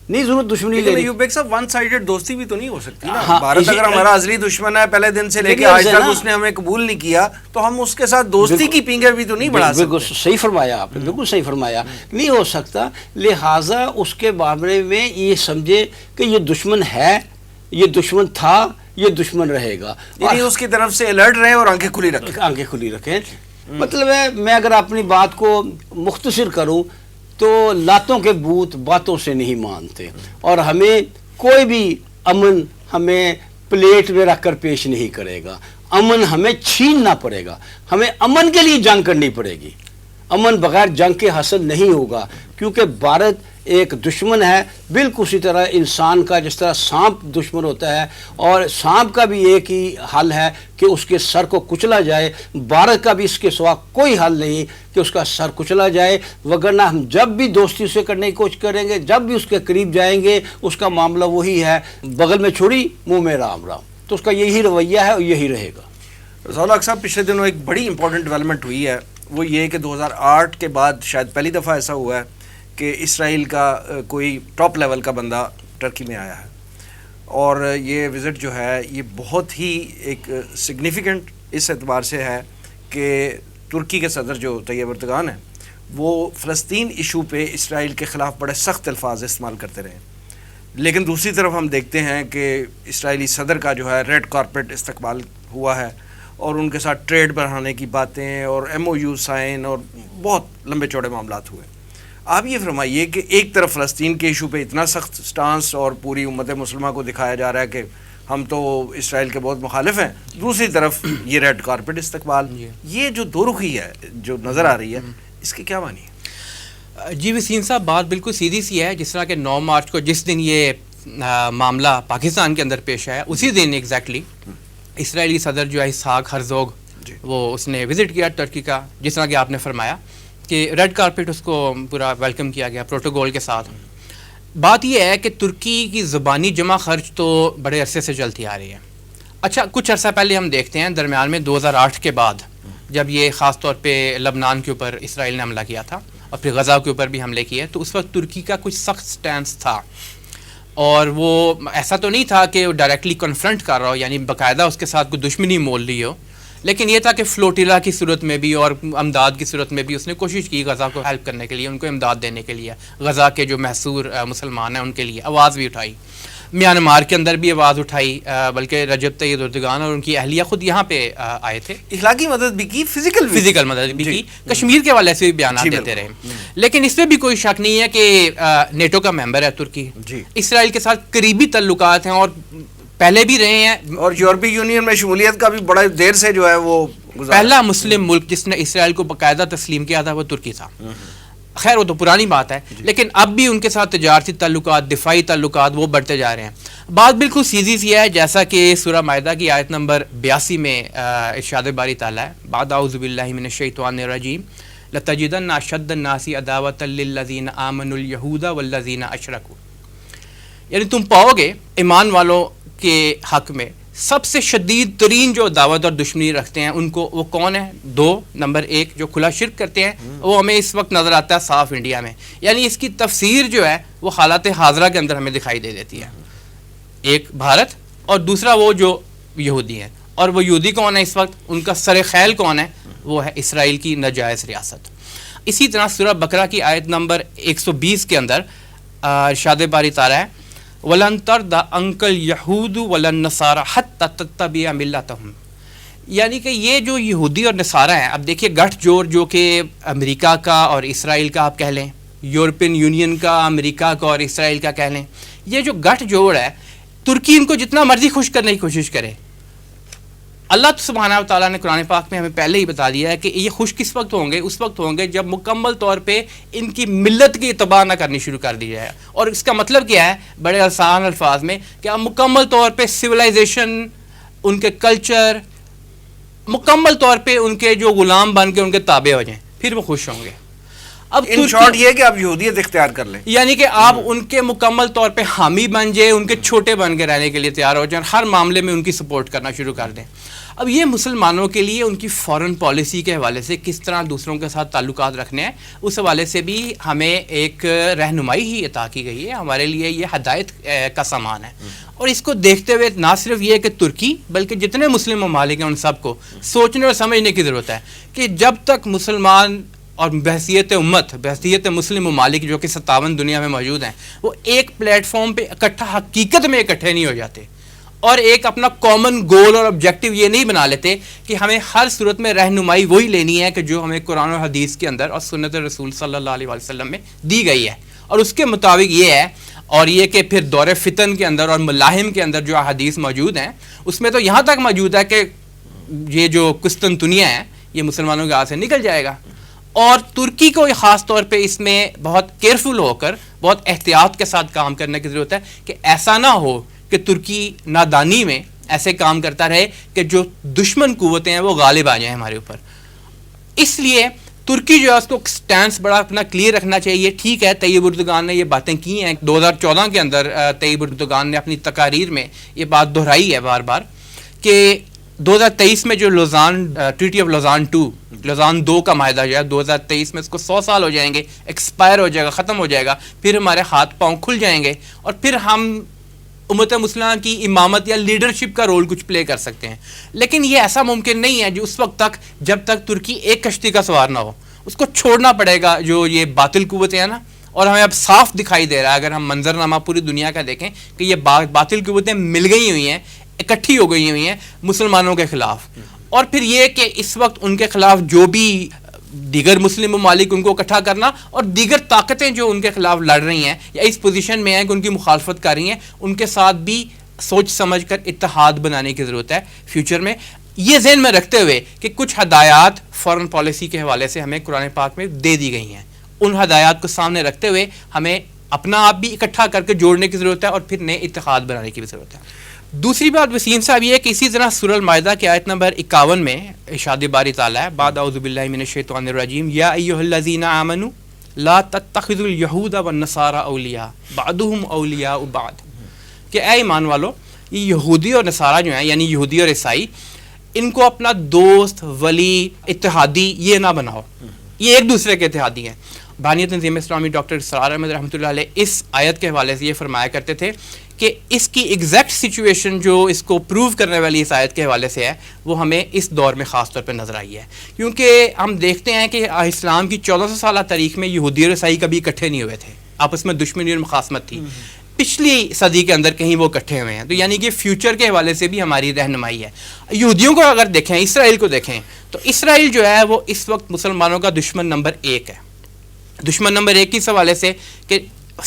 نہیں ضرورت دشمنی لے. ایوب بیگ صاحب, ون سائیڈڈ دوستی بھی تو نہیں ہو سکتی نا. بھارت اگر ہمارا ازلی دشمن ہے, پہلے دن سے لے کے آج تک اس نے ہمیں قبول نہیں کیا, تو ہم اس کے ساتھ دوستی کی پینگیں بھی تو نہیں بڑھا سکتے. بالکل صحیح فرمایا آپ نے, بالکل صحیح فرمایا, نہیں ہو سکتا. لہٰذا اس کے بارے میں یہ سمجھے کہ یہ دشمن ہے, یہ دشمن تھا, یہ دشمن رہے گا. یعنی اس کی طرف سے الرٹ رہیں اور آنکھیں کھلی رکھیں. آنکھیں کھلی رکھیں. مطلب ہے, میں اگر اپنی بات کو مختصر کروں تو لاتوں کے بوت باتوں سے نہیں مانتے, اور ہمیں کوئی بھی امن ہمیں پلیٹ میں رکھ کر پیش نہیں کرے گا. امن ہمیں چھیننا پڑے گا, ہمیں امن کے لیے جنگ کرنی پڑے گی. امن بغیر جنگ کے حاصل نہیں ہوگا, کیونکہ بھارت ایک دشمن ہے، بالکل اسی طرح انسان کا جس طرح سانپ دشمن ہوتا ہے، اور سانپ کا بھی ایک ہی حل ہے کہ اس کے سر کو کچلا جائے، بھارت کا بھی اس کے سوا کوئی حل نہیں کہ اس کا سر کچلا جائے، وگرنہ ہم جب بھی دوستی اسے کرنے کی کوشش کریں گے، جب بھی اس کے قریب جائیں گے، اس کا معاملہ وہی ہے، بغل میں چھری منہ میں رام رام، تو اس کا یہی رویہ ہے اور یہی رہے گا۔ رضا الحق صاحب، پچھلے دنوں ایک بڑی امپورٹنٹ ڈیولپمنٹ ہوئی ہے، وہ یہ کہ 2008 کے بعد شاید پہلی دفعہ ایسا ہوا ہے کہ اسرائیل کا کوئی ٹاپ لیول کا بندہ ٹرکی میں آیا ہے، اور یہ وزٹ جو ہے یہ بہت ہی ایک سگنیفیکنٹ اس اعتبار سے ہے کہ ترکی کے صدر جو طیب اردگان ہیں وہ فلسطین ایشو پہ اسرائیل کے خلاف بڑے سخت الفاظ استعمال کرتے رہے، لیکن دوسری طرف ہم دیکھتے ہیں کہ اسرائیلی صدر کا جو ہے ریڈ کارپیٹ استقبال ہوا ہے، اور ان کے ساتھ ٹریڈ بڑھانے کی باتیں اور ایم او یو سائن اور بہت لمبے چوڑے معاملات ہوئے۔ آپ یہ فرمائیے کہ ایک طرف فلسطین کے ایشو پہ اتنا سخت سٹانس اور پوری امت مسلمہ کو دکھایا جا رہا ہے کہ ہم تو اسرائیل کے بہت مخالف ہیں، دوسری طرف یہ ریڈ کارپیٹ استقبال، یہ جو دو رخی ہے جو نظر آ رہی ہے، اس کے کیا معنی ہے؟ جی وسیم صاحب، بات بالکل سیدھی سی ہے، جس طرح کہ 9 مارچ کو جس دن یہ معاملہ پاکستان کے اندر پیش آیا، اسی دن ایگزیکٹلی اسرائیلی صدر جو ہے اسحاق ہرزوگ وہ اس نے وزٹ کیا ٹرکی کا، جس طرح کہ آپ نے فرمایا کہ ریڈ کارپیٹ اس کو پورا ویلکم کیا گیا پروٹوکول کے ساتھ۔ بات یہ ہے کہ ترکی کی زبانی جمع خرچ تو بڑے عرصے سے چلتی آ رہی ہے۔ اچھا، کچھ عرصہ پہلے ہم دیکھتے ہیں درمیان میں 2008 کے بعد جب یہ خاص طور پہ لبنان کے اوپر اسرائیل نے حملہ کیا تھا اور پھر غزہ کے اوپر بھی حملے کیے، تو اس وقت ترکی کا کچھ سخت سٹینس تھا، اور وہ ایسا تو نہیں تھا کہ وہ ڈائریکٹلی کنفرنٹ کر رہا ہو، یعنی باقاعدہ اس کے ساتھ کوئی دشمنی مول رہی ہو، لیکن یہ تھا کہ فلوٹیلا کی صورت میں بھی اور امداد کی صورت میں بھی اس نے کوشش کی غزہ کو ہیلپ کرنے کے لیے، ان کو امداد دینے کے لیے، غزہ کے جو محصور مسلمان ہیں ان کے لیے آواز بھی اٹھائی، میانمار کے اندر بھی آواز اٹھائی، بلکہ رجب طیب اردگان اور ان کی اہلیہ خود یہاں پہ آئے تھے، اخلاقی مدد بھی کی، فزیکل مدد بھی کی، کشمیر کے والے سے بھی بیانات دیتے رہے، لیکن اس میں بھی کوئی شک نہیں ہے کہ نیٹو کا ممبر ہے ترکی، اسرائیل کے ساتھ قریبی تعلقات ہیں اور پہلے بھی رہے ہیں، اور یورپی یونین میں شمولیت کا بھی بڑا دیر سے جو ہے وہ پہلا مسلم ملک جس نے اسرائیل کو باقاعدہ تسلیم کیا تھا وہ ترکی تھا۔ خیر وہ تو پرانی بات ہے، لیکن اب بھی ان کے ساتھ تجارتی تعلقات، دفاعی تعلقات وہ بڑھتے جا رہے ہیں۔ بات بالکل سیدھی سی ہے، جیسا کہ سورہ مائدہ کی آیت نمبر 82 میں ارشاد باری تعالیٰ ہے، بعد اعوذ باللہ من الشیطان الرجیم لتجدن اشد الناس عداوۃ للذین آمنوا اليہود والذین اشرکوا، یعنی تم پاؤ گے ایمان والوں کے حق میں سب سے شدید ترین جو دعوت اور دشمنی رکھتے ہیں ان کو، وہ کون ہے؟ 2 نمبر 1 جو کھلا شرک کرتے ہیں، وہ ہمیں اس وقت نظر آتا ہے صاف انڈیا میں، یعنی اس کی تفسیر جو ہے وہ حالات حاضرہ کے اندر ہمیں دکھائی دے دیتی ہے، ایک بھارت اور دوسرا وہ جو یہودی ہیں، اور وہ یہودی کون ہے اس وقت؟ ان کا سر خیل کون ہے؟ وہ ہے اسرائیل کی ناجائز ریاست۔ اسی طرح سورہ بقرہ کی آیت نمبر 120 کے اندر ارشاد باری تعالیٰ ہے وَلَن تَرْضَ عَنْكَ الْيَهُودُ وَلَا النَّصَارَى حَتَّى تَتَّبِعَ مِلَّتَهُمْ، یعنی کہ یہ جو یہودی اور نصارہ ہیں، اب دیکھیے گٹھ جوڑ جو کہ امریکہ کا اور اسرائیل کا آپ کہہ لیں، یورپین یونین کا، امریکہ کا اور اسرائیل کا کہہ لیں، یہ جو گٹھ جوڑ ہے، ترکی ان کو جتنا مرضی خوش کرنے کی کوشش کرے، اللہ سبحانہ و تعالیٰ نے قرآن پاک میں ہمیں پہلے ہی بتا دیا ہے کہ یہ خوش کس وقت ہوں گے؟ اس وقت ہوں گے جب مکمل طور پہ ان کی ملت کی اتباع نہ کرنی شروع کر دی جائے، اور اس کا مطلب کیا ہے بڑے آسان الفاظ میں کہ اب مکمل طور پہ سویلائزیشن، ان کے کلچر، مکمل طور پہ ان کے جو غلام بن کے ان کے تابع ہو جائیں، پھر وہ خوش ہوں گے۔ اب ان شارٹ یہ کہ آپ یہودیت اختیار کر لیں، یعنی کہ آپ ان کے مکمل طور پہ حامی بن جائیں، ان کے چھوٹے بن کے رہنے کے لیے تیار ہو جائیں، ہر معاملے میں ان کی سپورٹ کرنا شروع کر دیں۔ اب یہ مسلمانوں کے لیے ان کی فورن پالیسی کے حوالے سے کس طرح دوسروں کے ساتھ تعلقات رکھنے ہیں، اس حوالے سے بھی ہمیں ایک رہنمائی ہی عطا کی گئی ہے، ہمارے لیے یہ ہدایت کا سامان ہے، اور اس کو دیکھتے ہوئے نہ صرف یہ کہ ترکی بلکہ جتنے مسلم ممالک ہیں ان سب کو سوچنے اور سمجھنے کی ضرورت ہے کہ جب تک مسلمان اور بحثیت امت، بحثیت مسلم ممالک جو کہ 57 دنیا میں موجود ہیں، وہ ایک پلیٹ فارم پہ اکٹھا حقیقت میں اکٹھے نہیں ہو جاتے اور ایک اپنا کامن گول اور آبجیکٹیو یہ نہیں بنا لیتے کہ ہمیں ہر صورت میں رہنمائی وہی لینی ہے کہ جو ہمیں قرآن و حدیث کے اندر اور سنت رسول صلی اللہ علیہ وسلم میں دی گئی ہے، اور اس کے مطابق یہ ہے، اور یہ کہ پھر دور فتن کے اندر اور ملاحم کے اندر جو احادیث موجود ہیں اس میں تو یہاں تک موجود ہے کہ یہ جو قسطنطنیہ ہے یہ مسلمانوں کے ہاتھ سے نکل جائے گا، اور ترکی کو خاص طور پہ اس میں بہت کیئرفل ہو کر بہت احتیاط کے ساتھ کام کرنے کی ضرورت ہے کہ ایسا نہ ہو کہ ترکی نادانی میں ایسے کام کرتا رہے کہ جو دشمن قوتیں ہیں وہ غالب آ جائیں ہمارے اوپر. اس لیے ترکی جو ہے اس کو سٹینس بڑا اپنا کلیئر رکھنا چاہیے. ٹھیک ہے طیب اردوغان نے یہ باتیں کی ہیں, 2014 کے اندر طیب اردوغان نے اپنی تقاریر میں یہ بات دہرائی ہے بار بار کہ 2023 میں جو ٹریٹی آف لوزان 2 کا معاہدہ جو ہے 2023 میں اس کو 100 سال ہو جائیں گے, ایکسپائر ہو جائے گا, ختم ہو جائے گا, پھر ہمارے ہاتھ پاؤں کھل جائیں گے اور پھر ہم امت مسلمہ کی امامت یا لیڈرشپ کا رول کچھ پلے کر سکتے ہیں. لیکن یہ ایسا ممکن نہیں ہے جو اس وقت تک جب تک ترکی ایک کشتی کا سوار نہ ہو. اس کو چھوڑنا پڑے گا جو یہ باطل قوتیں ہیں نا, اور ہمیں اب صاف دکھائی دے رہا ہے اگر ہم منظرنامہ پوری دنیا کا دیکھیں کہ یہ باطل قوتیں مل گئی ہوئی ہیں, اکٹھی ہو گئی ہوئی ہیں مسلمانوں کے خلاف. اور پھر یہ کہ اس وقت ان کے خلاف جو بھی دیگر مسلم ممالک ان کو اکٹھا کرنا اور دیگر طاقتیں جو ان کے خلاف لڑ رہی ہیں یا اس پوزیشن میں ہیں کہ ان کی مخالفت کر رہی ہیں, ان کے ساتھ بھی سوچ سمجھ کر اتحاد بنانے کی ضرورت ہے فیوچر میں. یہ ذہن میں رکھتے ہوئے کہ کچھ ہدایات فارن پالیسی کے حوالے سے ہمیں قرآن پاک میں دے دی گئی ہیں, ان ہدایات کو سامنے رکھتے ہوئے ہمیں اپنا آپ بھی اکٹھا کر کے جوڑنے کی ضرورت ہے اور پھر نئے اتحاد بنانے کی بھی ضرورت ہے. دوسری بات وسیم صاحب یہ ہے کہ اسی طرح سورہ المائدہ کی آیت نمبر 51 میں ارشاد باری تعالیٰ ہے بعد اعوذ باللہ من الشیطان الرجیم یا ایھا الذین آمنوا لا تتخذوا اليہود والنصارى اولیاء بعضهم اولیاء بعض, کہ اے ایمان والو یہ یہودی اور نصارہ جو ہیں یعنی یہودی اور عیسائی ان کو اپنا دوست ولی اتحادی یہ نہ بناؤ, یہ ایک دوسرے کے اتحادی ہیں. بانی تنظیم اسلامی ڈاکٹر اسرار احمد رحمۃ اللہ علیہ اس آیت کے حوالے سے یہ فرمایا کرتے تھے کہ اس کی ایگزیکٹ سچویشن جو اس کو پروو کرنے والی اس آیت کے حوالے سے ہے وہ ہمیں اس دور میں خاص طور پہ نظر آئی ہے, کیونکہ ہم دیکھتے ہیں کہ اسلام کی 1400 سالہ تاریخ میں یہودی اور عیسائی کبھی اکٹھے نہیں ہوئے تھے, آپس میں دشمنی اور مخاصمت تھی. پچھلی صدی کے اندر کہیں وہ اکٹھے ہوئے ہیں, تو یعنی کہ فیوچر کے حوالے سے بھی ہماری رہنمائی ہے. یہودیوں کو اگر دیکھیں, اسرائیل کو دیکھیں, تو اسرائیل جو ہے وہ اس وقت مسلمانوں کا دشمن نمبر 1 ہے. دشمن نمبر 1 اس حوالے سے کہ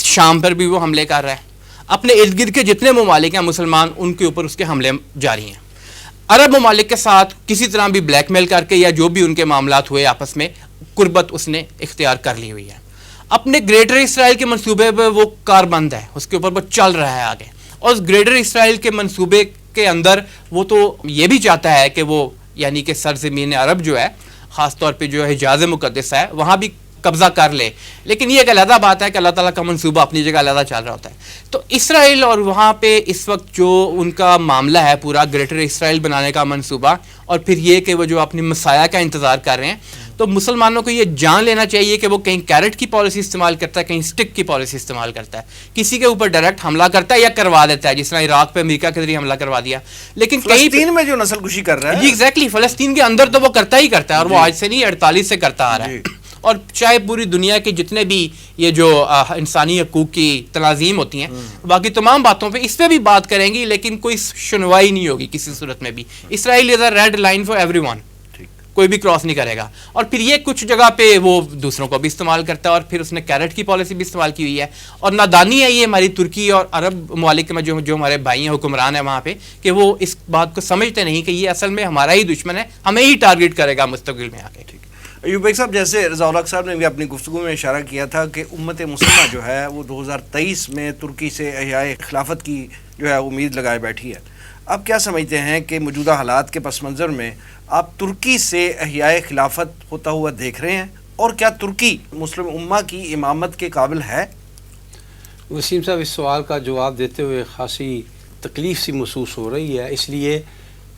شام پر بھی وہ حملے کر رہا ہے, اپنے ارد گرد کے جتنے ممالک ہیں مسلمان ان کے اوپر اس کے حملے جاری ہیں. عرب ممالک کے ساتھ کسی طرح بھی بلیک میل کر کے یا جو بھی ان کے معاملات ہوئے آپس میں قربت اس نے اختیار کر لی ہوئی ہے. اپنے گریٹر اسرائیل کے منصوبے پہ وہ کار بند ہے, اس کے اوپر وہ چل رہا ہے آگے, اور اس گریٹر اسرائیل کے منصوبے کے اندر وہ تو یہ بھی چاہتا ہے کہ وہ یعنی کہ سرزمین عرب جو ہے خاص طور پہ جو حجاز مقدس ہے وہاں بھی قبضہ کر لے. لیکن یہ ایک علیحدہ بات ہے کہ اللہ تعالیٰ کا منصوبہ اپنی جگہ علیحدہ چل رہا ہوتا ہے. تو اسرائیل اور وہاں پہ اس وقت جو ان کا معاملہ ہے پورا گریٹر اسرائیل بنانے کا منصوبہ, اور پھر یہ کہ وہ جو اپنی مسایہ کا انتظار کر رہے ہیں, تو مسلمانوں کو یہ جان لینا چاہیے کہ وہ کہیں کیرٹ کی پالیسی استعمال کرتا ہے, کہیں سٹک کی پالیسی استعمال کرتا ہے, کسی کے اوپر ڈائریکٹ حملہ کرتا ہے یا کروا دیتا ہے, جس طرح عراق پہ امریکہ کے ذریعے حملہ کروا دیا. لیکن فلسطین میں جو نسل کشی کر رہا ہے, جی ایگزیکٹلی, فلسطین کے اندر تو وہ کرتا ہی کرتا ہے, اور وہ آج سے نہیں 48 سے کرتا آ رہا ہے. اور چاہے پوری دنیا کے جتنے بھی یہ جو انسانی حقوق کی تناظیم ہوتی ہیں باقی تمام باتوں پہ اس پہ بھی بات کریں گی, لیکن کوئی سنوائی نہیں ہوگی کسی صورت میں بھی. Israel is a red line for everyone, کوئی بھی کراس نہیں کرے گا. اور پھر یہ کچھ جگہ پہ وہ دوسروں کو بھی استعمال کرتا ہے, اور پھر اس نے کیرٹ کی پالیسی بھی استعمال کی ہوئی ہے. اور نادانی ہے یہ ہماری ترکی اور عرب ممالک میں جو ہمارے بھائی ہیں حکمران ہیں وہاں پہ, کہ وہ اس بات کو سمجھتے نہیں کہ یہ اصل میں ہمارا ہی دشمن ہے, ہمیں ہی ٹارگیٹ کرے گا مستقبل میں آ کے. ایوب بھائی صاحب, جیسے رضا الحق صاحب نے بھی اپنی گفتگو میں اشارہ کیا تھا کہ امت مسلمہ جو ہے وہ 2023 میں ترکی سے احیاء خلافت کی جو ہے امید لگائے بیٹھی ہے. آپ کیا سمجھتے ہیں کہ موجودہ حالات کے پس منظر میں آپ ترکی سے احیاء خلافت ہوتا ہوا دیکھ رہے ہیں, اور کیا ترکی مسلم امہ کی امامت کے قابل ہے؟ وسیم صاحب, اس سوال کا جواب دیتے ہوئے خاصی تکلیف سی محسوس ہو رہی ہے, اس لیے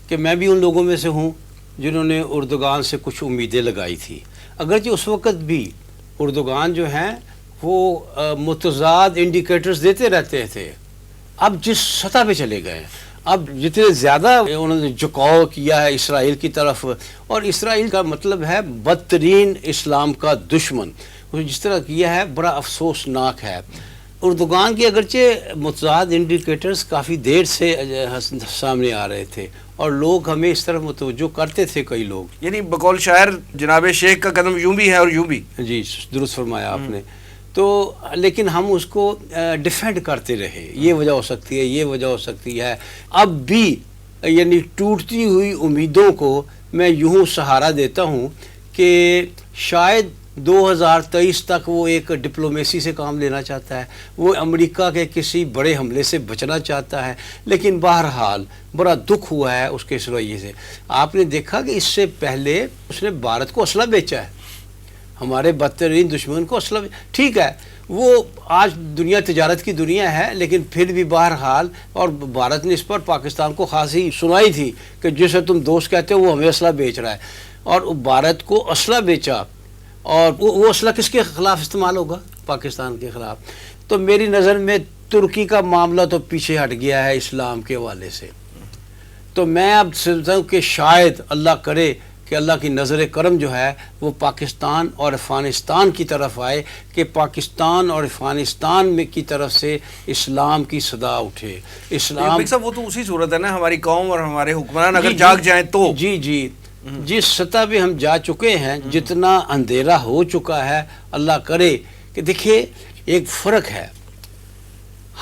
کہ میں بھی ان لوگوں میں سے ہوں جنہوں نے اردوغان سے کچھ امیدیں لگائی تھی. اگرچہ اس وقت بھی اردوغان جو ہیں وہ متضاد انڈیکیٹرز دیتے رہتے تھے, اب جس سطح پہ چلے گئے, اب جتنے زیادہ انہوں نے جھکاؤ کیا ہے اسرائیل کی طرف, اور اسرائیل کا مطلب ہے بدترین اسلام کا دشمن, جس طرح کیا ہے بڑا افسوسناک ہے. اردوغان کے اگرچہ متضاد انڈیکیٹرز کافی دیر سے سامنے آ رہے تھے, اور لوگ ہمیں اس طرف متوجہ کرتے تھے کئی لوگ, یعنی بقول شاعر جناب شیخ کا قدم یوں بھی ہے اور یوں بھی. جی درست فرمایا آپ نے. تو لیکن ہم اس کو ڈیفینڈ کرتے رہے, یہ وجہ ہو سکتی ہے, یہ وجہ ہو سکتی ہے. اب بھی یعنی ٹوٹتی ہوئی امیدوں کو میں یوں سہارا دیتا ہوں کہ شاید 2023 تک وہ ایک ڈپلومیسی سے کام لینا چاہتا ہے، وہ امریکہ کے کسی بڑے حملے سے بچنا چاہتا ہے، لیکن بہرحال بڑا دکھ ہوا ہے اس کے اس رویے سے۔ آپ نے دیکھا کہ اس سے پہلے اس نے بھارت کو اسلحہ بیچا ہے، ہمارے بدترین دشمن کو اسلحہ، ٹھیک ہے وہ آج دنیا تجارت کی دنیا ہے، لیکن پھر بھی بہرحال، اور بھارت نے اس پر پاکستان کو خاصی سنائی تھی کہ جسے تم دوست کہتے ہو وہ ہمیں اسلحہ بیچ رہا ہے، اور بھارت کو اسلحہ بیچا، اور وہ اسلحہ کس کے خلاف استعمال ہوگا؟ پاکستان کے خلاف۔ تو میری نظر میں ترکی کا معاملہ تو پیچھے ہٹ گیا ہے اسلام کے حوالے سے، تو میں اب سمجھتا ہوں کہ شاید اللہ کرے کہ اللہ کی نظر کرم جو ہے وہ پاکستان اور افغانستان کی طرف آئے، کہ پاکستان اور افغانستان میں کی طرف سے اسلام کی صدا اٹھے۔ اسلام وہ تو اسی صورت ہے نا، ہماری قوم اور ہمارے حکمران اگر جاگ جائیں تو، جی جس سطح پہ ہم جا چکے ہیں، جتنا اندھیرا ہو چکا ہے، اللہ کرے کہ دیکھیے ایک فرق ہے،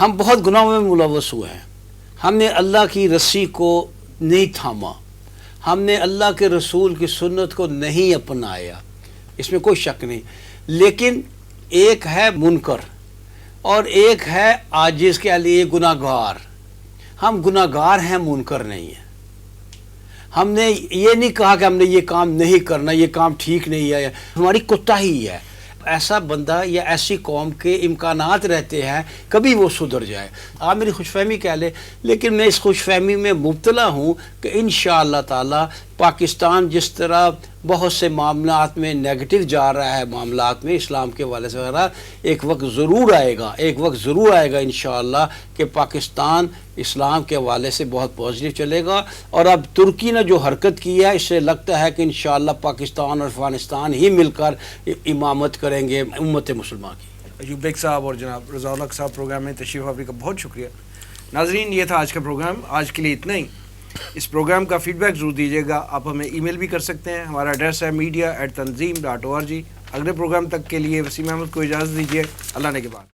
ہم بہت گناہوں میں ملوث ہوئے ہیں، ہم نے اللہ کی رسی کو نہیں تھاما، ہم نے اللہ کے رسول کی سنت کو نہیں اپنایا، اس میں کوئی شک نہیں، لیکن ایک ہے منکر اور ایک ہے عاجز کے لیے گناہگار۔ ہم گناہگار ہیں، منکر نہیں ہیں۔ ہم نے یہ نہیں کہا کہ ہم نے یہ کام نہیں کرنا، یہ کام ٹھیک نہیں ہے، ہماری کوتاہی ہے۔ ایسا بندہ یا ایسی قوم کے امکانات رہتے ہیں کبھی وہ سدھر جائے۔ آپ میری خوش فہمی کہہ لیں، لیکن میں اس خوش فہمی میں مبتلا ہوں کہ انشاءاللہ تعالی پاکستان جس طرح بہت سے معاملات میں نیگیٹو جا رہا ہے، معاملات میں اسلام کے حوالے سے وغیرہ، ایک وقت ضرور آئے گا انشاءاللہ کہ پاکستان اسلام کے حوالے سے بہت پازیٹیو چلے گا۔ اور اب ترکی نے جو حرکت کی ہے، اس سے لگتا ہے کہ انشاءاللہ پاکستان اور افغانستان ہی مل کر امامت کریں گے امت مسلمہ کی۔ ایوب بیگ صاحب اور جناب رضا الحق صاحب پروگرام میں تشریف آوری کا بہت شکریہ۔ ناظرین، یہ تھا آج کا پروگرام، آج کے لیے اتنا ہی۔ اس پروگرام کا فیڈ بیک ضرور دیجیے گا، آپ ہمیں ای میل بھی کر سکتے ہیں، ہمارا ایڈریس ہے media@tanzeem.org۔ اگلے پروگرام تک کے لیے وسیم احمد کو اجازت دیجیے، اللہ نے کے بعد۔